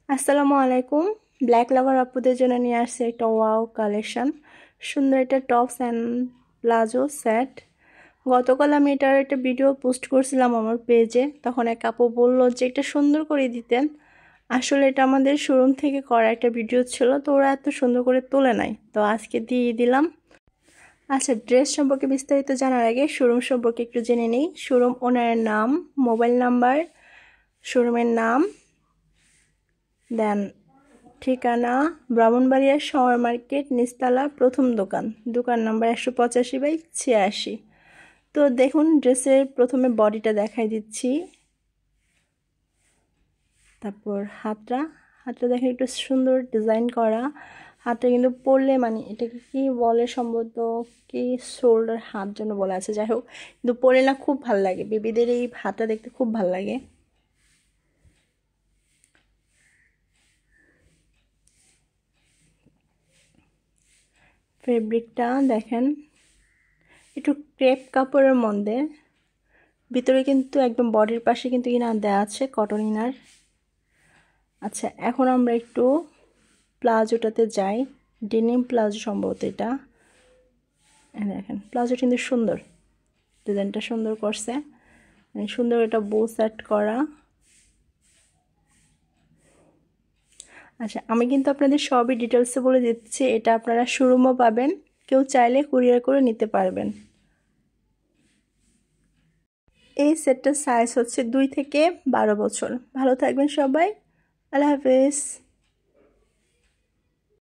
আসসালামু আলাইকুম। ব্ল্যাক লাভার আপুদের জন্য নিয়ে আসছে একটা ওয়াও কালেকশন, সুন্দর একটা টপস অ্যান্ড প্লাজো সেট। গতকাল আমি এটার একটা ভিডিও পোস্ট করছিলাম আমার পেজে, তখন এক আপু বললো যে এটা সুন্দর করে দিতেন। আসলে এটা আমাদের শোরুম থেকে করা একটা ভিডিও ছিল, তো ওরা এত সুন্দর করে তোলে নাই, তো আজকে দিয়ে দিলাম। আচ্ছা, ড্রেস সম্পর্কে বিস্তারিত জানার আগে শোরুম সম্পর্কে একটু জেনে নিই। শোরুম ওনারের নাম, মোবাইল নাম্বার, শোরুমের নাম, দেন ঠিকানা ব্রাহ্মণবাড়িয়া শহর মার্কেট, নিচতলা, প্রথম দোকান, দোকান নাম্বার 185/86। তো দেখুন, ড্রেসের প্রথমে বডিটা দেখাই দিচ্ছি, তারপর হাতটা দেখেন একটু সুন্দর ডিজাইন করা। হাতটা কিন্তু পরলে মানে এটাকে কি বলে, সম্ভবত কি শোল্ডার হাত জন্য বলা আছে, যাই হোক, কিন্তু পরলে না খুব ভালো লাগে, বেবিদের এই হাতটা দেখতে খুব ভালো লাগে। ফেব্রিকটা দেখেন একটু ক্রেপ কাপড়ের মধ্যে, ভিতরে কিন্তু একদম বডির পাশে কিন্তু ইনার দেওয়া আছে, কটন ইনার। আচ্ছা, এখন আমরা একটু প্লাজোটাতে যাই। ডেনিম প্লাজো সম্ভবত এটা। দেখেন প্লাজো কিন্তু সুন্দর, ডিজাইনটা সুন্দর করছে, সুন্দর এটা বো সেট করা। আচ্ছা, আমি কিন্তু আপনাদের সবই ডিটেলসে বলে দিচ্ছি, এটা আপনারা শোরুমও পাবেন, কেউ চাইলে কুরিয়ার করে নিতে পারবেন। এই সেটটার সাইজ হচ্ছে 2 থেকে 12 বছর। ভালো থাকবেন সবাই, আল্লাহ হাফেজ।